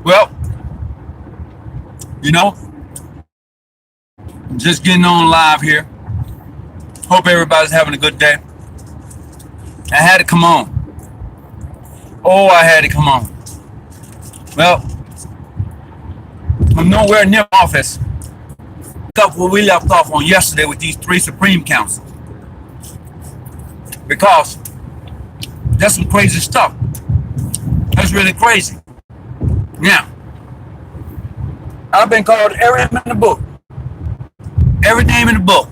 Well, you know, just getting on live here. Hope everybody's having a good day. I had to come on. Oh, I had to come on. Well, I'm nowhere near my office. Pick up where we left off on yesterday with these three Supreme Councils. Because that's some crazy stuff. That's really crazy. Now, I've been called every name in the book. Every name in the book.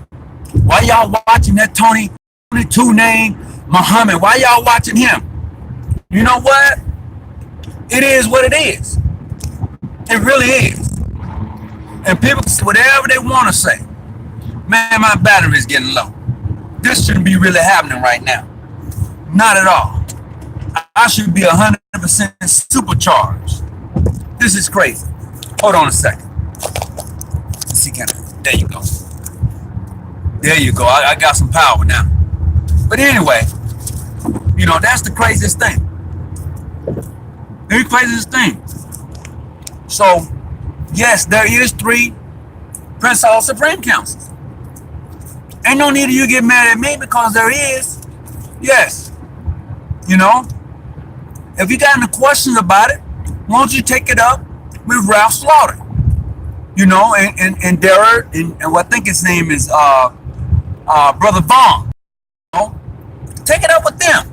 Why y'all watching that Tony 22 name, Muhammad? Why y'all watching him? You know what? It is what it is. It really is. And people can say whatever they want to say. Man, my battery is getting low. This shouldn't be really happening right now. Not at all. I should be 100% supercharged. This is crazy. Hold on a second. Let's see, there you go. There you go. I got some power now. But anyway, you know, that's the craziest thing. The craziest thing. So, yes, there is three Principal Supreme Councils. Ain't no need of you get mad at me because there is. Yes. You know, if you got any questions about it, why don't you take it up with Ralph Slaughter? You know, and Derek, and what I think his name is Brother Vaughn. You know? Take it up with them.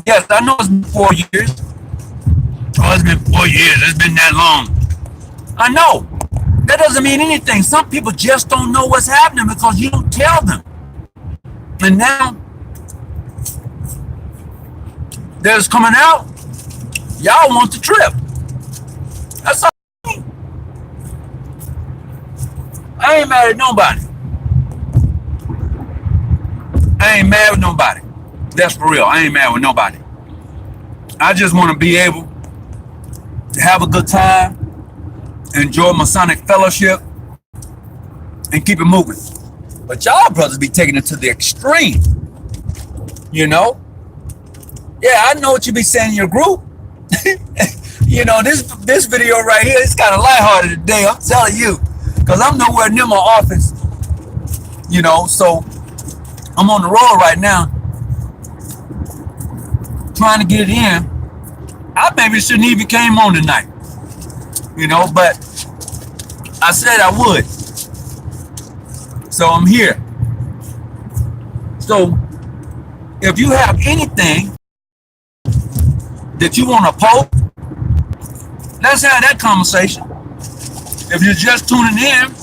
Yes, I know it's been 4 years. Oh, it's been 4 years. It's been that long. I know. That doesn't mean anything. Some people just don't know what's happening because you don't tell them. And now, there's coming out, y'all want the trip. That's all I mean. I ain't mad at nobody. I ain't mad with nobody. That's for real. I ain't mad with nobody. I just want to be able to have a good time, enjoy Masonic fellowship, and keep it moving. But y'all brothers be taking it to the extreme. You know? Yeah, I know what you be saying in your group. You know, this video right here is kind of lighthearted today, I'm telling you. Because I'm nowhere near my office. You know, so I'm on the road right now, trying to get it in. I maybe shouldn't even came on tonight. You know, but I said I would. So I'm here. So if you have anything that you want to post, let's have that conversation. If you're just tuning in,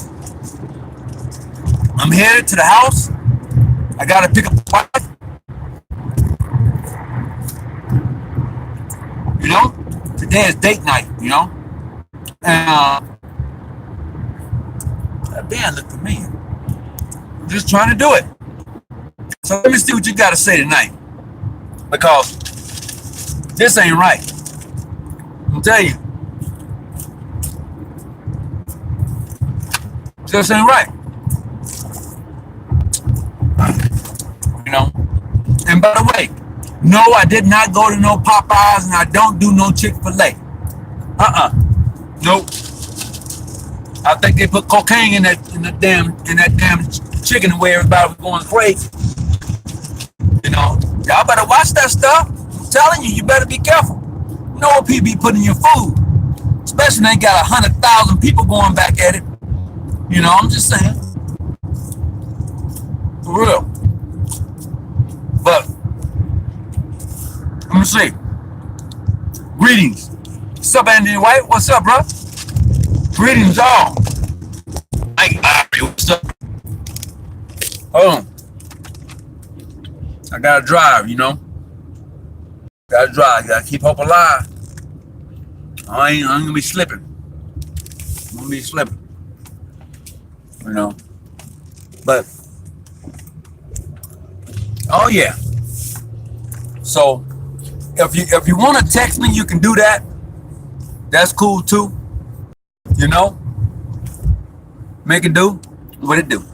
I'm headed to the house. I got to pick up the wife. You know, today is date night, you know. And damn, look at me. I'm just trying to do it. So let me see what you got to say tonight. Because this ain't right. I'll tell you. This ain't right. You know? And by the way, no, I did not go to no Popeyes and I don't do no Chick-fil-A. Nope. I think they put cocaine in that damn chicken the way everybody was going crazy. You know, y'all better watch that stuff. I'm telling you, you better be careful. You know what people be putting in your food, especially when they got 100,000 people going back at it. You know, I'm just saying, for real. But let me see. Greetings. What's up, Anthony White? What's up, bro? Greetings, all. Hey, what's up? Hold on. I gotta drive, you know. Gotta drive. Gotta keep hope alive. I ain't gonna be slipping. I'm gonna be slipping. You know. But oh yeah. So if you want to text me, you can do that. That's cool too. You know. Make it do what it do.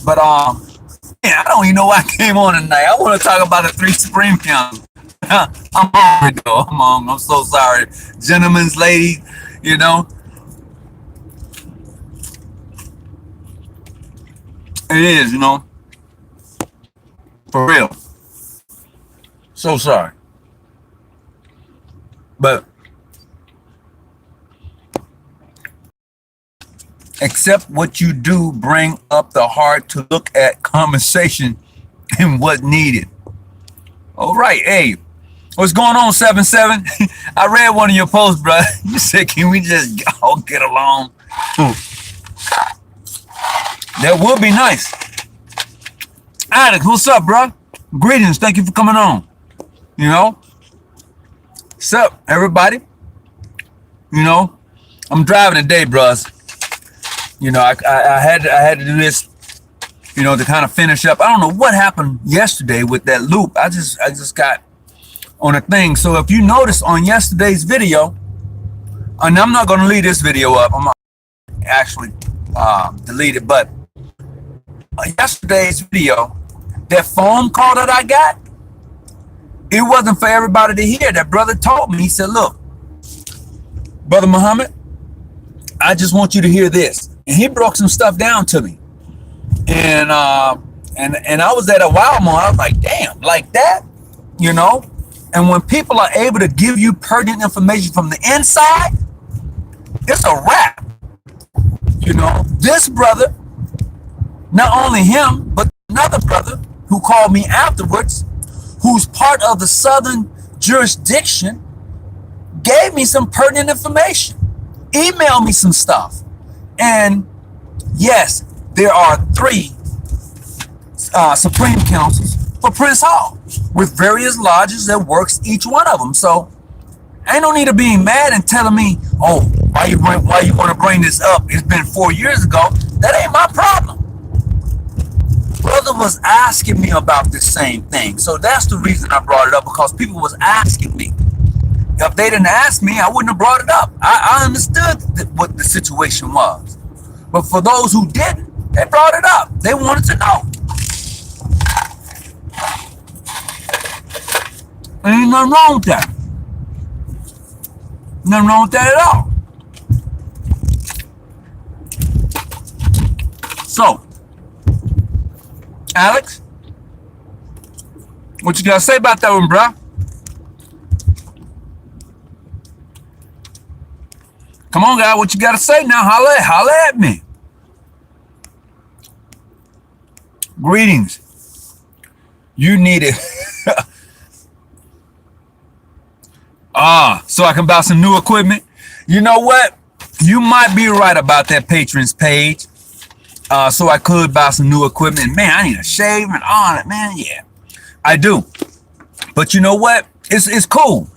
But man, I don't even know why I came on tonight. I want to talk about the three Supreme Councils. I'm hungry though. I'm so sorry, gentlemen's ladies. You know, it is. You know, for real. So sorry, but except what you do, bring up the heart to look at conversation and what needed. All right, hey, what's going on, 7-7? I read one of your posts, bro. You said, can we just all get along? That would be nice. Alex, what's up, bro? Greetings. Thank you for coming on. You know, what's up, everybody? You know, I'm driving today, bros. You know, I had to do this, you know, to kind of finish up. I don't know what happened yesterday with that loop. I just got on a thing. So if you notice on yesterday's video, and I'm not going to leave this video up. I'm going to actually delete it. But yesterday's video, that phone call that I got, it wasn't for everybody to hear. That brother told me, he said, look, Brother Muhammad, I just want you to hear this. And he broke some stuff down to me. And I was at a wow moment. I was like, damn, like that, you know? And when people are able to give you pertinent information from the inside, it's a wrap. You know, this brother, not only him, but another brother who called me afterwards, who's part of the Southern jurisdiction, gave me some pertinent information, emailed me some stuff. And yes, there are 3 Supreme Councils for Prince Hall with various lodges that works each one of them. So ain't no need of being mad and telling me, oh, why you want to bring this up? It's been 4 years ago. That ain't my problem. Brother was asking me about this same thing. So that's the reason I brought it up, because people was asking me. If they didn't ask me, I wouldn't have brought it up. I understood what the situation was. But for those who didn't, they brought it up. They wanted to know. Ain't nothing wrong with that. Nothing wrong with that at all. So, Alex, what you got to say about that one, bro? Come on, guy, what you got to say now? Holla at me. Greetings. You need it. So I can buy some new equipment. You know what? You might be right about that patrons page. So I could buy some new equipment. Man, I need a shave and on it, man. Yeah, I do. But you know what? It's cool,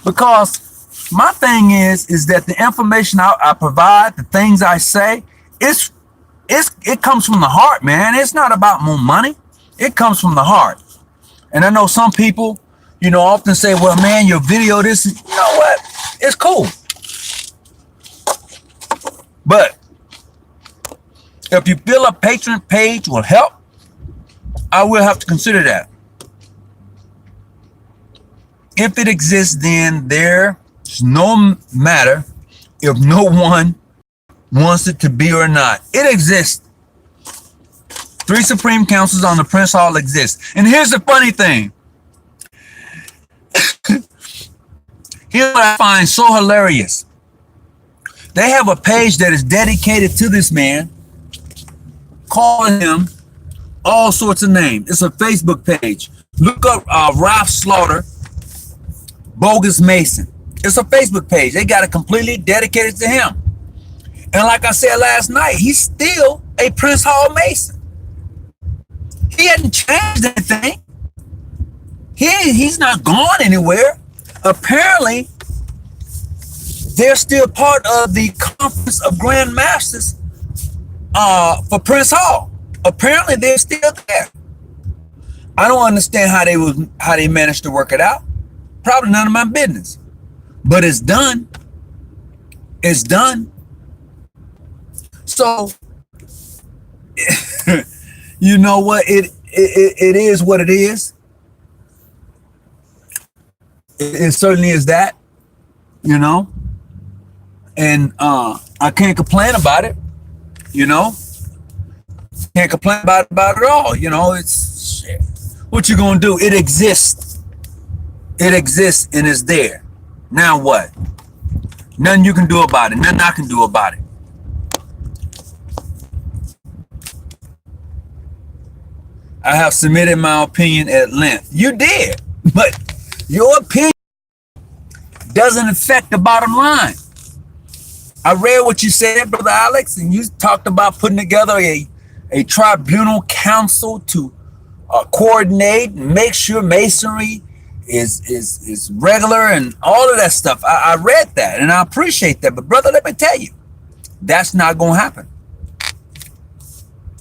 because my thing is that the information I provide, the things I say, it comes from the heart, man. It's not about more money. It comes from the heart. And I know some people, you know, often say, well, man, your video, this is, you know what? It's cool. But if you feel a patron page will help, I will have to consider that. If it exists, then there's no matter if no one wants it to be or not. It exists. 3 Supreme Councils on the Prince Hall exist. And here's the funny thing. Here's what I find so hilarious. They have a page that is dedicated to this man, calling him all sorts of names. It's a Facebook page. Look up Ralph Slaughter, Bogus Mason. It's a Facebook page. They got it completely dedicated to him. And like I said last night, he's still a Prince Hall Mason. He hadn't changed anything. He's not gone anywhere. Apparently, they're still part of the Conference of Grand Masters for Prince Hall. Apparently, they're still there. I don't understand how they managed to work it out. Probably none of my business. But it's done. It's done. So, you know what? It is what it is. It certainly is that, you know, and I can't complain about it, you know, can't complain about it all, you know. It's shit. What you gonna do? It exists and it's there. Now what? Nothing you can do about it. Nothing I can do about it. I have submitted my opinion at length. You did, but your opinion doesn't affect the bottom line. I read what you said, Brother Alex, and you talked about putting together a tribunal council to coordinate and make sure masonry is regular and all of that stuff. I read that and I appreciate that. But brother, let me tell you, that's not going to happen.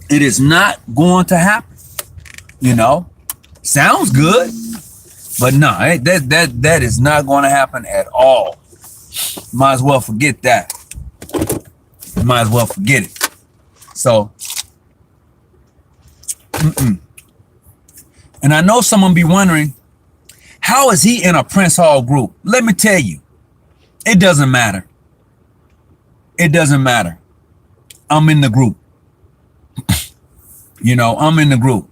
It is not going to happen. You know, sounds good, but no, that is not going to happen at all. Might as well forget that. Might as well forget it. So, and I know someone be wondering, how is he in a Prince Hall group? Let me tell you, it doesn't matter. It doesn't matter. I'm in the group. You know, I'm in the group.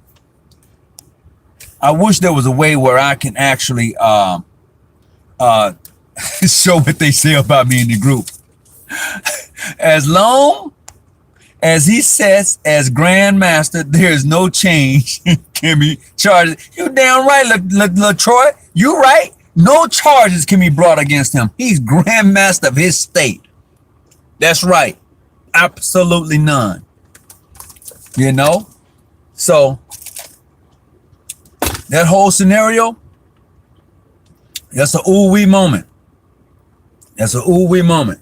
I wish there was a way where I can actually show what they say about me in the group. As long as he says as Grandmaster, there is no change can be charged. You damn right, LaTroy. You right. No charges can be brought against him. He's Grandmaster of his state. That's right. Absolutely none. You know? So that whole scenario, that's a ooh-wee moment. That's a ooh-wee moment.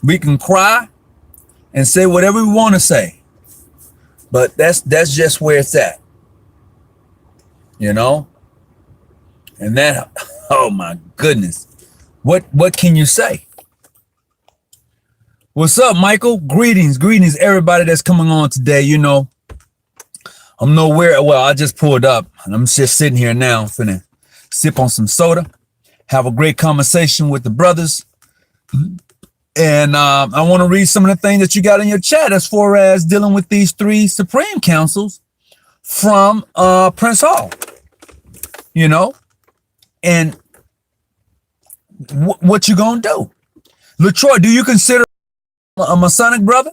We can cry and say whatever we want to say, but that's just where it's at. You know? And that, oh my goodness. What can you say? What's up, Michael? Greetings, everybody that's coming on today. You know, I'm nowhere. Well, I just pulled up and I'm just sitting here now, finna sip on some soda, have a great conversation with the brothers. And I want to read some of the things that you got in your chat as far as dealing with these three Supreme Councils from Prince Hall. You know, and what you gonna do? LaTroy, do you consider a Masonic brother?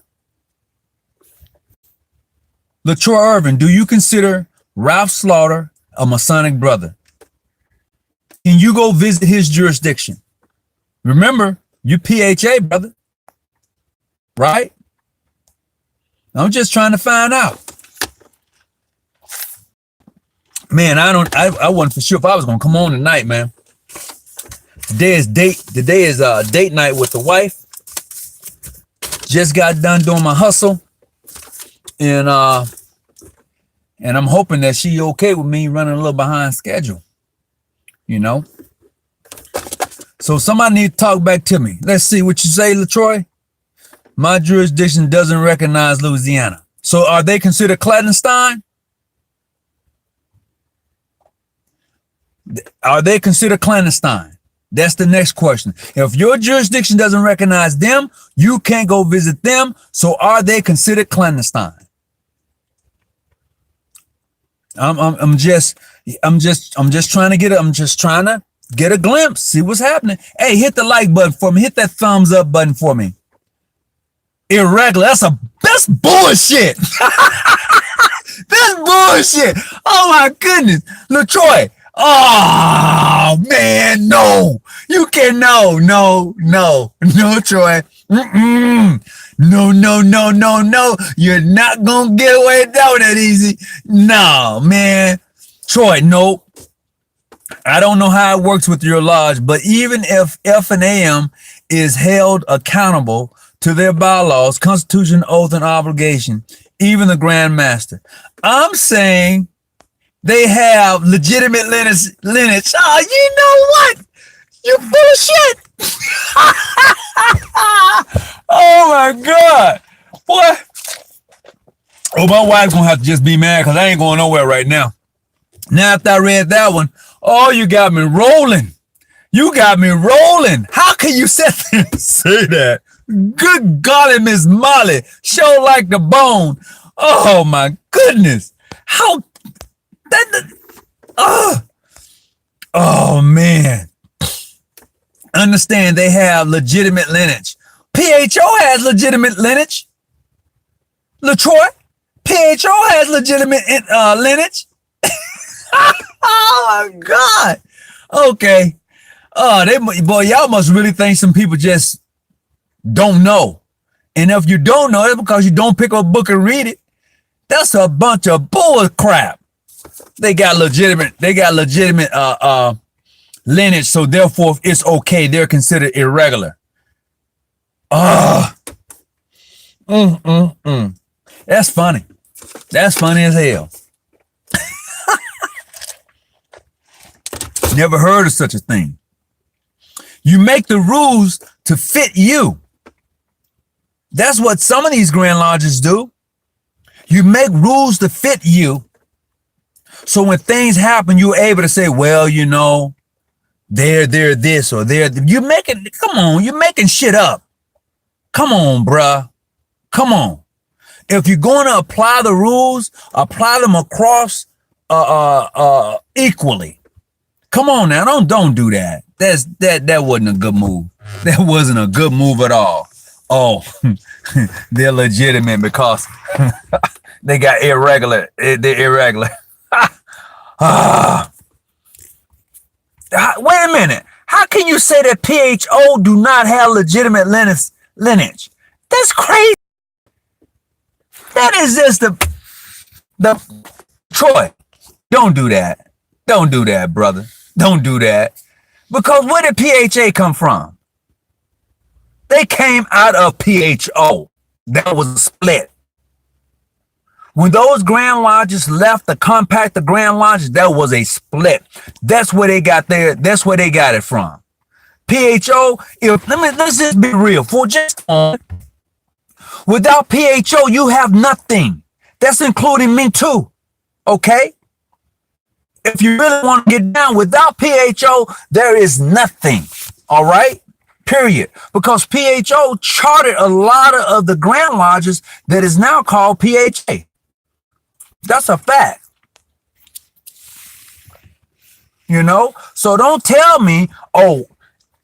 LaTroy Irvin, do you consider Ralph Slaughter a Masonic brother? Can you go visit his jurisdiction? Remember, you PHA, brother. Right? I'm just trying to find out. Man, I wasn't for sure if I was gonna come on tonight, man. Today is date night with the wife. Just got done doing my hustle. And I'm hoping that she okay with me running a little behind schedule, you know. So somebody need to talk back to me. Let's see what you say, LaTroy. My jurisdiction doesn't recognize Louisiana. So are they considered clandestine? Are they considered clandestine? That's the next question. If your jurisdiction doesn't recognize them, you can't go visit them. So are they considered clandestine? I'm just trying to get a glimpse, see what's happening. Hey, hit the like button for me. Hit that thumbs up button for me. Irregular. That's bullshit. That's bullshit. Oh my goodness. LaTroy. Oh man, no. You can no, Troy. No. You're not gonna get away with that easy. No, man. Troy, no. I don't know how it works with your lodge, but even if F&AM is held accountable to their bylaws, constitution, oath, and obligation, even the Grand Master, I'm saying they have legitimate lineage. Oh, you know what? You full of shit. Oh my God. What? Oh, my wife's gonna have to just be mad because I ain't going nowhere right now. Now, after I read that one, Oh, you got me rolling. You got me rolling. How can you sit there and say that? Good golly, Miss Molly. Show like the bone. Oh, my goodness. How that oh man. Understand they have legitimate lineage. PHO has legitimate lineage. LaTroy, PHO has legitimate lineage. Oh my God. Okay. Boy, y'all must really think some people just don't know. And if you don't know, it's because you don't pick up a book and read it. That's a bunch of bull crap. They got legitimate lineage, so therefore it's okay. They're considered irregular. That's funny. That's funny as hell. Never heard of such a thing. You make the rules to fit you. That's what some of these Grand Lodges do. You make rules to fit you. So when things happen, you're able to say, well, you know, they're this or they're, come on, you're making shit up. Come on, bruh. Come on. If you're going to apply the rules, apply them across equally. Come on now, don't do that. That wasn't a good move. That wasn't a good move at all. Oh, they're legitimate because they got irregular. They're irregular. Wait a minute. How can you say that PHO do not have legitimate lineage? That's crazy. That is just the Troy. Don't do that. Don't do that, brother. Don't do that. Because where did PHA come from? They came out of PHO. That was a split. When those Grand Lodges left the compact, the Grand Lodges, that was a split. That's where they got there. That's where they got it from. PHO, let's just be real. For just without PHO, you have nothing. That's including me too. Okay? If you really want to get down, without PHO, there is nothing. All right? Period. Because PHO chartered a lot of the Grand Lodges that is now called PHA. That's a fact. You know? So don't tell me, oh,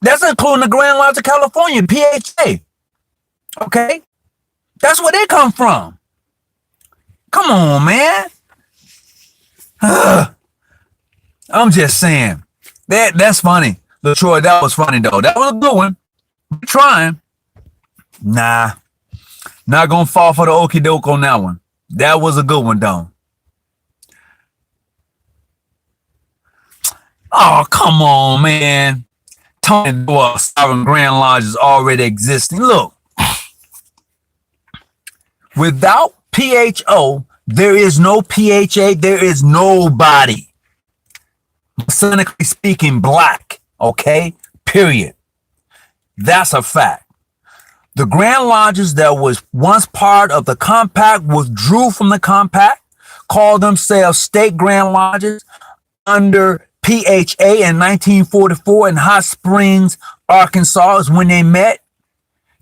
that's including the Grand Lodge of California, PHA. Okay? That's where they come from. Come on, man. I'm just saying. That's funny. LaTroy, that was funny, though. That was a good one. I'm trying. Nah. Not going to fall for the okie doke on that one. That was a good one, though. Oh, come on, man. Tony Doyle, Sovereign Grand Lodge is already existing. Look. Without PHO, there is no PHA. There is nobody. Masonically speaking, black. Okay? Period. That's a fact. The Grand Lodges that was once part of the compact withdrew from the compact, called themselves state Grand Lodges under PHA in 1944 in Hot Springs, Arkansas is when they met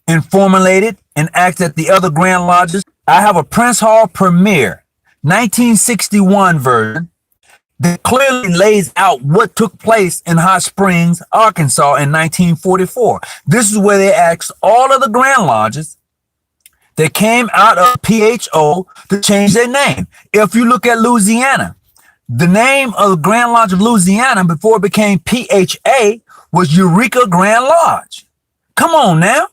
and formulated and acted the other Grand Lodges. I have a Prince Hall Premier 1961 version that clearly lays out what took place in Hot Springs, Arkansas in 1944. This is where they asked all of the Grand Lodges that came out of PHO to change their name. If you look at Louisiana, the name of the Grand Lodge of Louisiana before it became PHA was Eureka Grand Lodge. Come on now.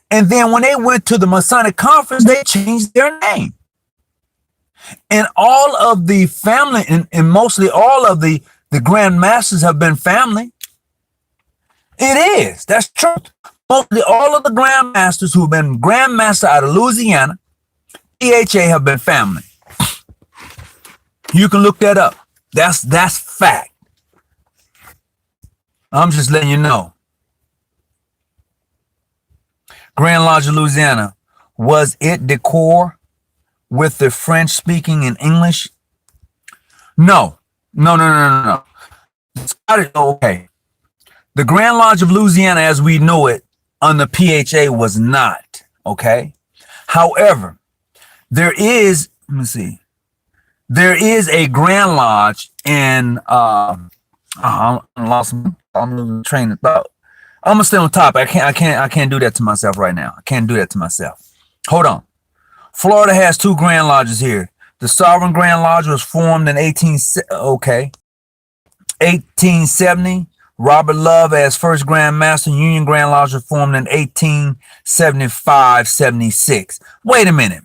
And then when they went to the Masonic Conference, they changed their name. And all of the family, and mostly all of the Grand Masters have been family. It is. That's true. Mostly all of the Grand Masters who've been Grand Master out of Louisiana, PHA, have been family. You can look that up. That's fact. I'm just letting you know. Grand Lodge of Louisiana, was it decor with the French speaking and English? No. Okay. The Grand Lodge of Louisiana, as we know it, under PHA was not. Okay. However, there is, let me see, there is a Grand Lodge in, I lost, I'm losing the train of thought. I'm gonna stay on top. I can't do that to myself right now. I can't do that to myself. Hold on. Florida has two Grand Lodges here. The Sovereign Grand Lodge was formed in 1870. Robert Love as first Grand Master. Union Grand Lodge was formed in 1875-76. Wait a minute.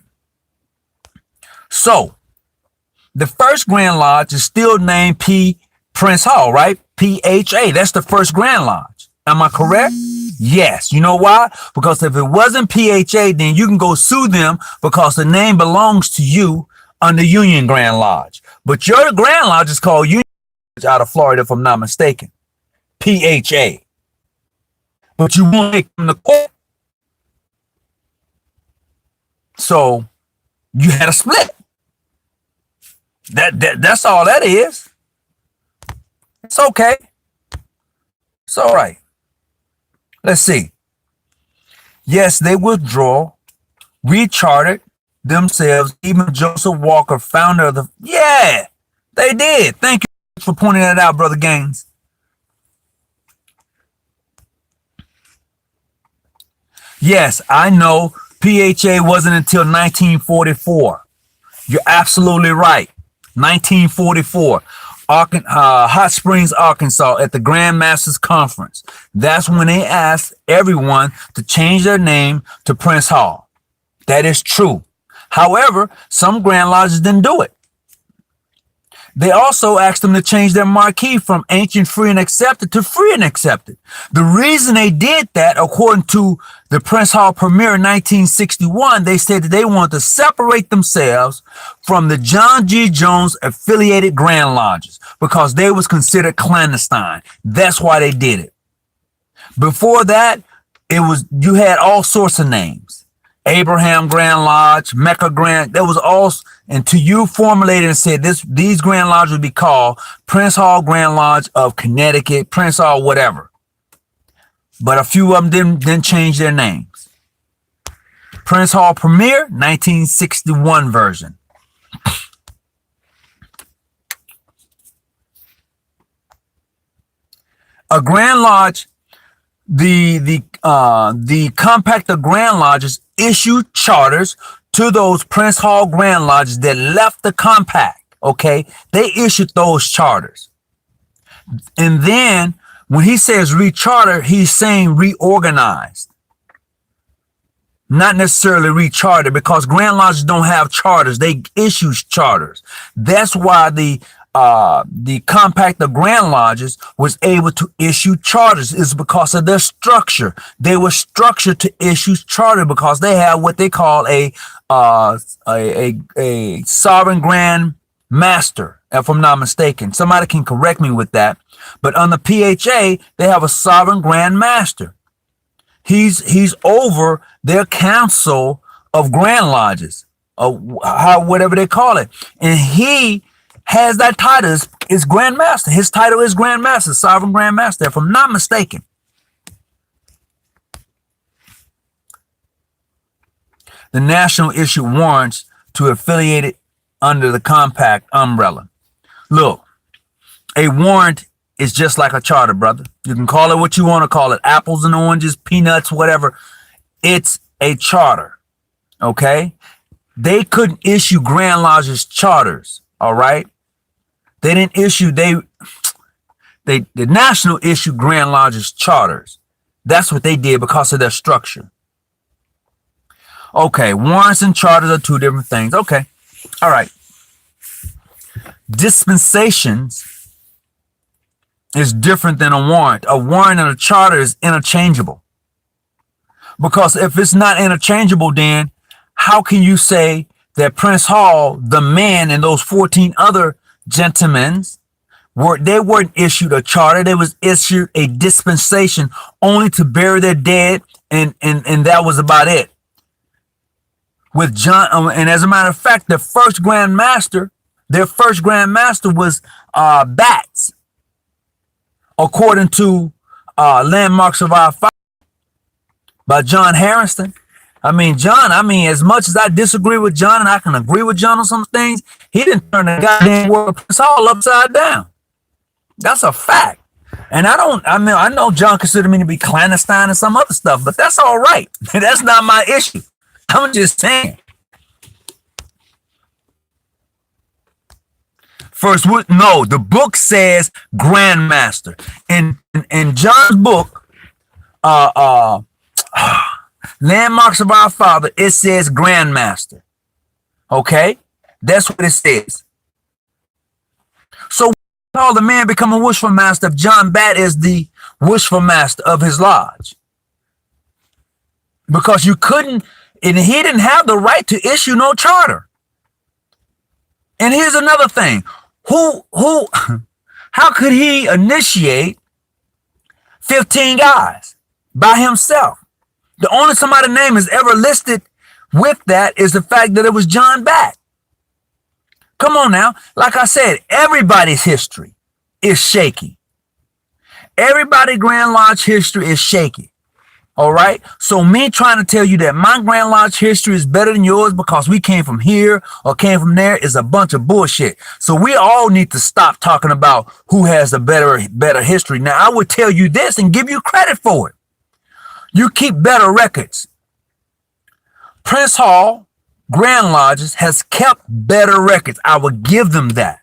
So the first Grand Lodge is still named Prince Hall, right? PHA. That's the first Grand Lodge. Am I correct? Yes. You know why? Because if it wasn't PHA, then you can go sue them because the name belongs to you under Union Grand Lodge. But your Grand Lodge is called Union out of Florida, if I'm not mistaken. PHA. But you won't take them to court. So you had a split. That's all that is. It's okay. It's all right. Let's see. Yes, they withdraw, rechartered themselves. Even Joseph Walker, founder of the... Yeah, they did. Thank you for pointing that out, Brother Gaines. Yes, I know PHA wasn't until 1944. You're absolutely right. 1944. Hot Springs, Arkansas, at the Grand Masters Conference. That's when they asked everyone to change their name to Prince Hall. That is true. However, some Grand Lodges didn't do it. They also asked them to change their marquee from Ancient Free and Accepted to Free and Accepted. The reason they did that, according to the Prince Hall Premier in 1961, they said that they wanted to separate themselves from the John G. Jones affiliated Grand Lodges because they was considered clandestine. That's why they did it. Before that, you had all sorts of names. Abraham Grand Lodge, Mecca Grand, there was all, until you formulated and said these Grand Lodges would be called Prince Hall Grand Lodge of Connecticut, Prince Hall, whatever. But a few of them didn't change their names. Prince Hall Premier, 1961 version. A Grand Lodge, the compact of Grand Lodges issued charters to those Prince Hall Grand Lodges that left the compact. Okay, they issued those charters, and then when he says recharter, he's saying reorganized, not necessarily rechartered, because Grand Lodges don't have charters; they issue charters. That's why the compact of Grand Lodges was able to issue charters, is because of their structure. They were structured to issue charter because they have what they call a sovereign Grand Master, if I'm not mistaken. Somebody can correct me with that. But on the PHA, they have a sovereign Grand Master. He's over their council of Grand Lodges, whatever they call it, and he has that title, is Grand Master. His title is Grand Master, Sovereign Grand Master, if I'm not mistaken. The national issue warrants to affiliate it under the compact umbrella. Look, a warrant is just like a charter, brother. You can call it what you want to call it, apples and oranges, peanuts, whatever. It's a charter, okay? They couldn't issue Grand Lodges charters, all right? They didn't issue, the national issued Grand Lodges charters. That's what they did because of their structure. Okay, warrants and charters are two different things. Okay, all right. Dispensations is different than a warrant. A warrant and a charter is interchangeable. Because if it's not interchangeable, then how can you say that Prince Hall, the man, and those 14 other gentlemen weren't issued a charter? They was issued a dispensation only to bury their dead, and that was about it. With John, and as a matter of fact, their first Grand Master was Bats. according to Landmarks of Our Father by John Harrison. John, as much as I disagree with John and I can agree with John on some things, he didn't turn the goddamn world of Prince Hall upside down. That's a fact. And I know John considered me to be clandestine and some other stuff, but that's all right. That's not my issue. I'm just saying. The book says Grandmaster. In John's book, Landmarks of Our Father, it says Grandmaster. Okay? That's what it says. So all the man become a wishful master if John Bat is the wishful master of his lodge. Because you couldn't, and he didn't have the right to issue no charter. And here's another thing. How could he initiate 15 guys by himself? The only somebody's name is ever listed with that is the fact that it was John Bat. Come on now. Like I said, everybody's history is shaky. Everybody's Grand Lodge history is shaky. All right. So me trying to tell you that my Grand Lodge history is better than yours because we came from here or came from there is a bunch of bullshit. So we all need to stop talking about who has a better history. Now, I would tell you this and give you credit for it. You keep better records. Prince Hall Grand Lodges has kept better records. I would give them that.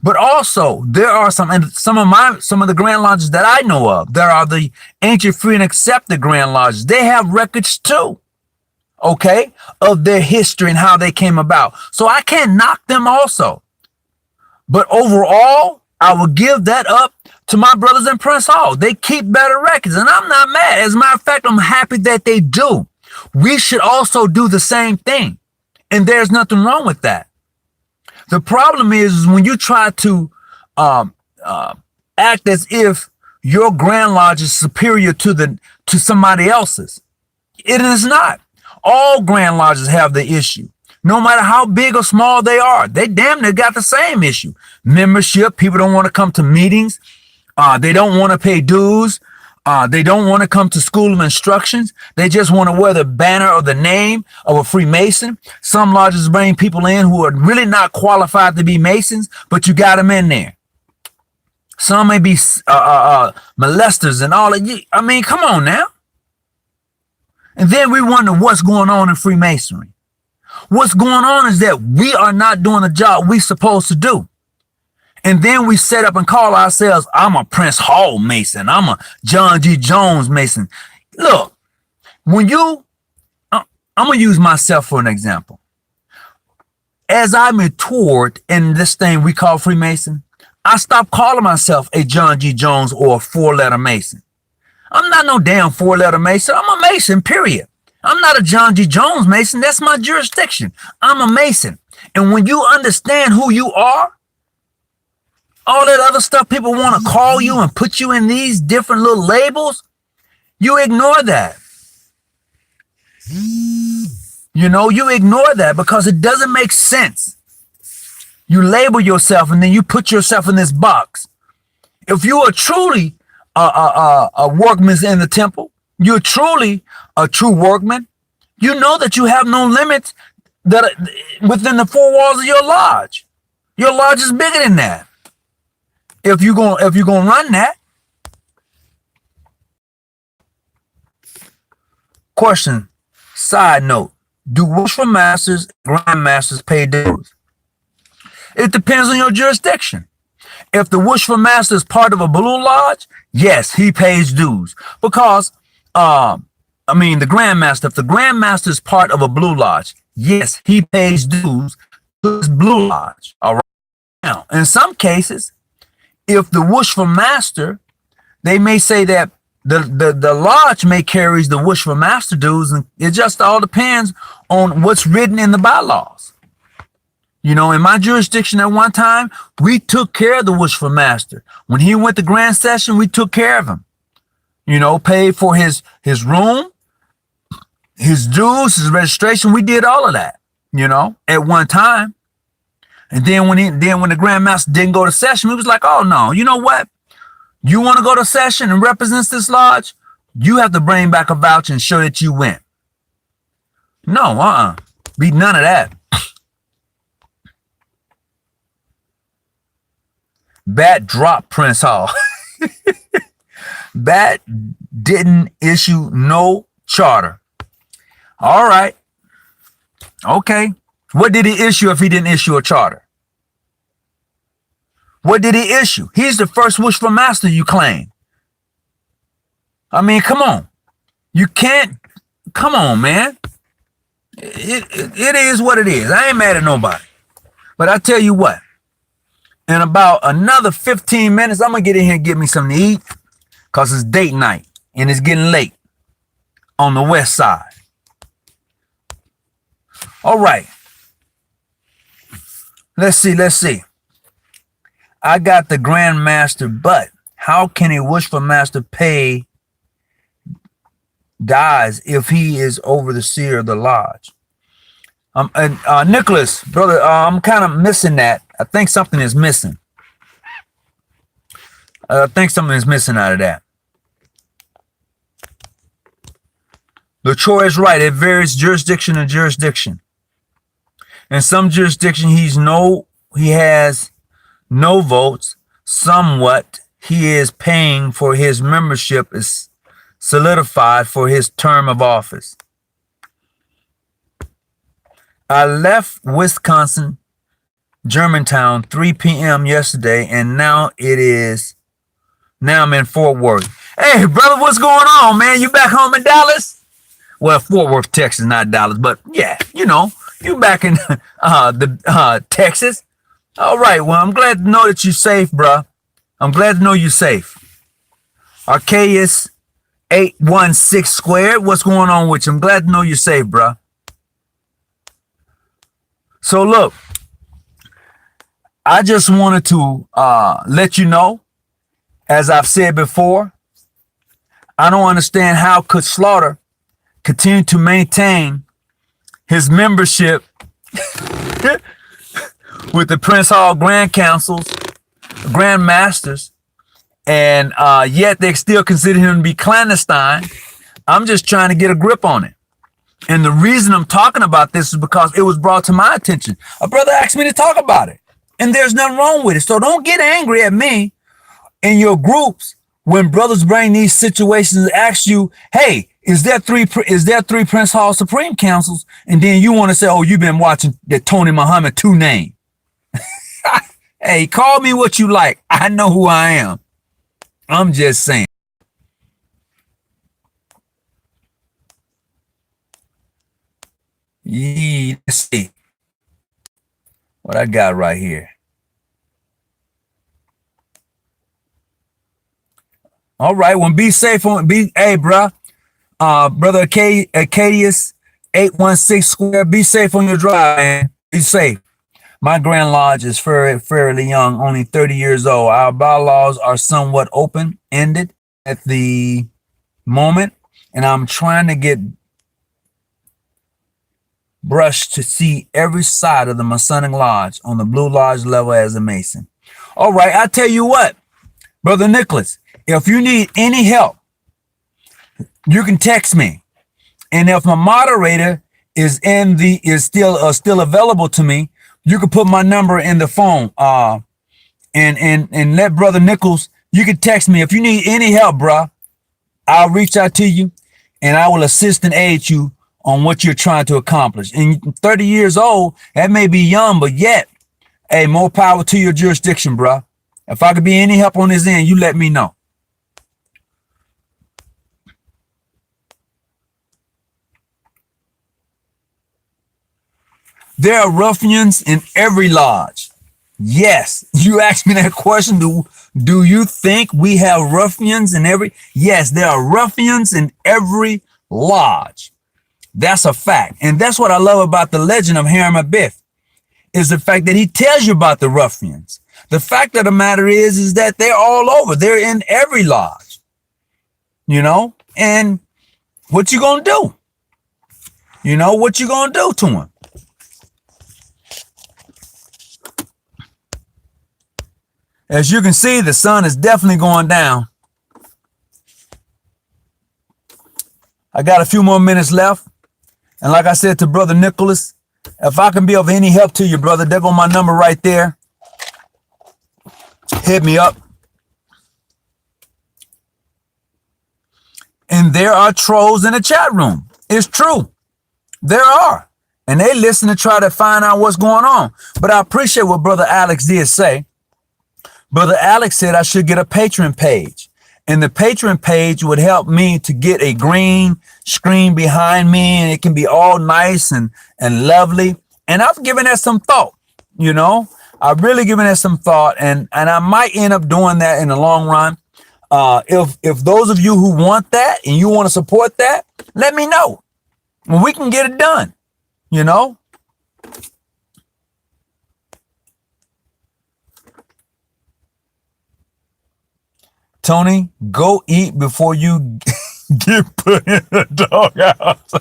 But also, there are some of the Grand Lodges that I know of. There are the ancient, free, and accepted Grand Lodges. They have records too, okay, of their history and how they came about. So I can't knock them also. But overall, I will give that up to my brothers in Prince Hall. They keep better records, and I'm not mad. As a matter of fact, I'm happy that they do. We should also do the same thing, and there's nothing wrong with that. The problem is when you try to act as if your Grand Lodge is superior to somebody else's. It is not. All Grand Lodges have the issue. No matter how big or small they are, they damn near got the same issue. Membership, people don't want to come to meetings. They don't want to pay dues. They don't want to come to school of instructions. They just want to wear the banner or the name of a Freemason. Some lodges bring people in who are really not qualified to be Masons, but you got them in there. Some may be molesters and all that. I mean, come on now. And then we wonder what's going on in Freemasonry. What's going on is that we are not doing the job we're supposed to do. And then we set up and call ourselves, I'm a Prince Hall Mason. I'm a John G. Jones Mason. Look, I'm going to use myself for an example. As I matured in this thing we call Freemason, I stopped calling myself a John G. Jones or a four-letter Mason. I'm not no damn four-letter Mason. I'm a Mason, period. I'm not a John G. Jones Mason. That's my jurisdiction. I'm a Mason. And when you understand who you are, all that other stuff people want to call you and put you in these different little labels, you ignore that. You ignore that because it doesn't make sense. You label yourself and then you put yourself in this box. If you are truly a workman in the temple, you're truly a true workman, you know that you have no limits that are within the four walls of your lodge. Your lodge is bigger than that. If you're gonna run that. Question, side note, do wishful masters, grand masters pay dues? It depends on your jurisdiction. If the wishful master is part of a blue lodge, yes, he pays dues. Because, the grandmaster, if the grandmaster is part of a blue lodge, yes, he pays dues to his blue lodge. All right. Now, in some cases, if the wishful master, they may say that the lodge may carry the wishful master dues, and it just all depends on what's written in the bylaws. In my jurisdiction at one time, we took care of the wishful master. When he went to grand session, we took care of him. Paid for his room, his dues, his registration. We did all of that, at one time. And then when the grandmaster didn't go to session, we was like, oh no, you know what? You want to go to session and represent this lodge? You have to bring back a voucher and show that you went. No, be none of that. Bat drop Prince Hall. Bat didn't issue no charter. All right. Okay. What did he issue if he didn't issue a charter? What did he issue? He's the first wishful master, you claim. I mean, come on. You can't. Come on, man. It is what it is. I ain't mad at nobody. But I tell you what. In about another 15 minutes, I'm going to get in here and get me something to eat. Because it's date night. And it's getting late. On the west side. All right. Let's see. I got the Grand Master, but how can a wishful master pay dies if he is over the seer of the lodge? Nicholas, brother, I'm kind of missing that. I think something is missing. out of that. LaTroy is right. It varies jurisdiction to jurisdiction. In some jurisdiction, he has no votes. Somewhat he is paying for his membership is solidified for his term of office. I left Wisconsin, Germantown, 3 p.m. yesterday, and now I'm in Fort Worth. Hey, brother, what's going on, man? You back home in Dallas? Well, Fort Worth, Texas, not Dallas, but yeah, you back in Texas. All right, well, I'm glad to know that you're safe, bro. I'm glad to know you're safe. Arceus 816 squared, what's going on with you? I'm glad to know you're safe, bro. So look, I just wanted to let you know, as I've said before, I don't understand how could Slaughter continue to maintain his membership with the Prince Hall Grand Councils, Grand Masters, and yet they still consider him to be clandestine. I'm just trying to get a grip on it. And the reason I'm talking about this is because it was brought to my attention. A brother asked me to talk about it, and there's nothing wrong with it. So don't get angry at me in your groups when brothers bring these situations and ask you, hey, is there three Prince Hall Supreme Councils? And then you want to say, oh, you've been watching the Tony Muhammad 2 name. Hey, call me what you like. I know who I am. I'm just saying. Let's see what I got right here. All right, well, be safe hey, bro. Brother Arcadius 816 square. Be safe on your drive, man. Be safe. My Grand Lodge is fairly young, only 30 years old. Our bylaws are somewhat open-ended at the moment, and I'm trying to get brushed to see every side of the Masonic Lodge on the Blue Lodge level as a Mason. All right, I tell you what, Brother Nicholas, if you need any help, you can text me. And if my moderator is still available to me, you can put my number in the phone. And let Brother Nichols, you can text me. If you need any help, bro, I'll reach out to you and I will assist and aid you on what you're trying to accomplish. And 30 years old, that may be young, but yet, hey, more power to your jurisdiction, bro. If I could be any help on this end, you let me know. There are ruffians in every lodge. Yes, you asked me that question. Do you think we have ruffians in every? Yes, there are ruffians in every lodge. That's a fact. And that's what I love about the legend of Hiram Abiff, is the fact that he tells you about the ruffians. The fact of the matter is that they're all over. They're in every lodge, and what you gonna do? What you gonna do to them? As you can see, the sun is definitely going down. I got a few more minutes left. And like I said to Brother Nicholas, if I can be of any help to you, brother, there go my number right there. Hit me up. And there are trolls in the chat room. It's true. There are. And they listen to try to find out what's going on. But I appreciate what Brother Alex did say. Brother Alex said I should get a Patreon page. And the Patreon page would help me to get a green screen behind me, and it can be all nice and lovely. And I've given that some thought, you know. I've really given that some thought, and I might end up doing that in the long run. If those of you who want that and you want to support that, let me know. We can get it done, you know. Tony, go eat before you get put in the doghouse.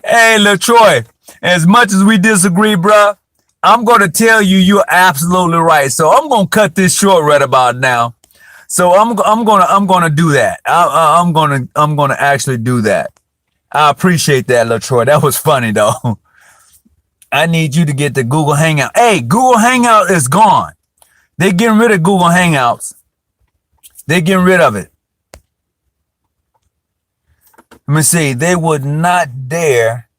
Hey, LaTroy, as much as we disagree, bruh, I'm going to tell you you're absolutely right. So I'm going to cut this short right about now. So I'm going to do that. I'm going to actually do that. I appreciate that, LaTroy. That was funny though. I need you to get the Google Hangout. Hey, Google Hangout is gone. They're getting rid of Google Hangouts. They're getting rid of it. Let me see. They would not dare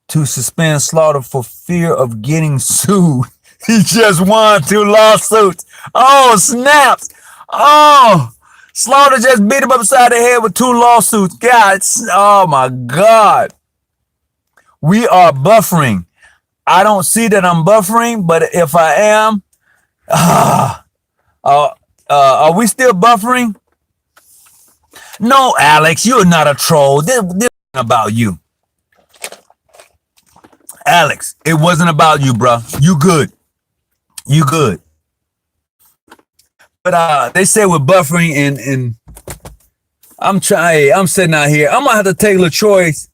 to suspend Slaughter for fear of getting sued. He just won 2 lawsuits. Oh, snaps. Oh, Slaughter just beat him upside the head with 2 lawsuits. God, oh my God. We are buffering. I don't see that I'm buffering, but if I am, are we still buffering? No, Alex, you're not a troll. This isn't about you. Alex, it wasn't about you, bro. You good. You good. But they say we're buffering, and I'm sitting out here. I'm gonna have to take LaTroy's.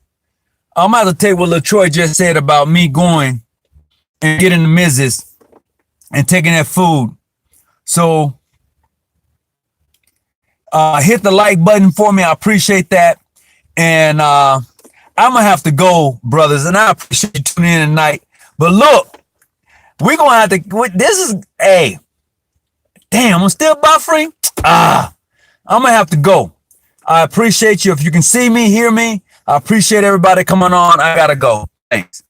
I'm gonna have to take what LaTroy just said about me going and getting the missus and taking that food. So hit the like button for me. I appreciate that. And I'm gonna have to go, brothers, and I appreciate you tuning in tonight. But look, we're gonna have to, this is, hey, damn, I'm still buffering. I'm gonna have to go. I appreciate you. If you can see me, hear me, I appreciate everybody coming on. I gotta go. Thanks.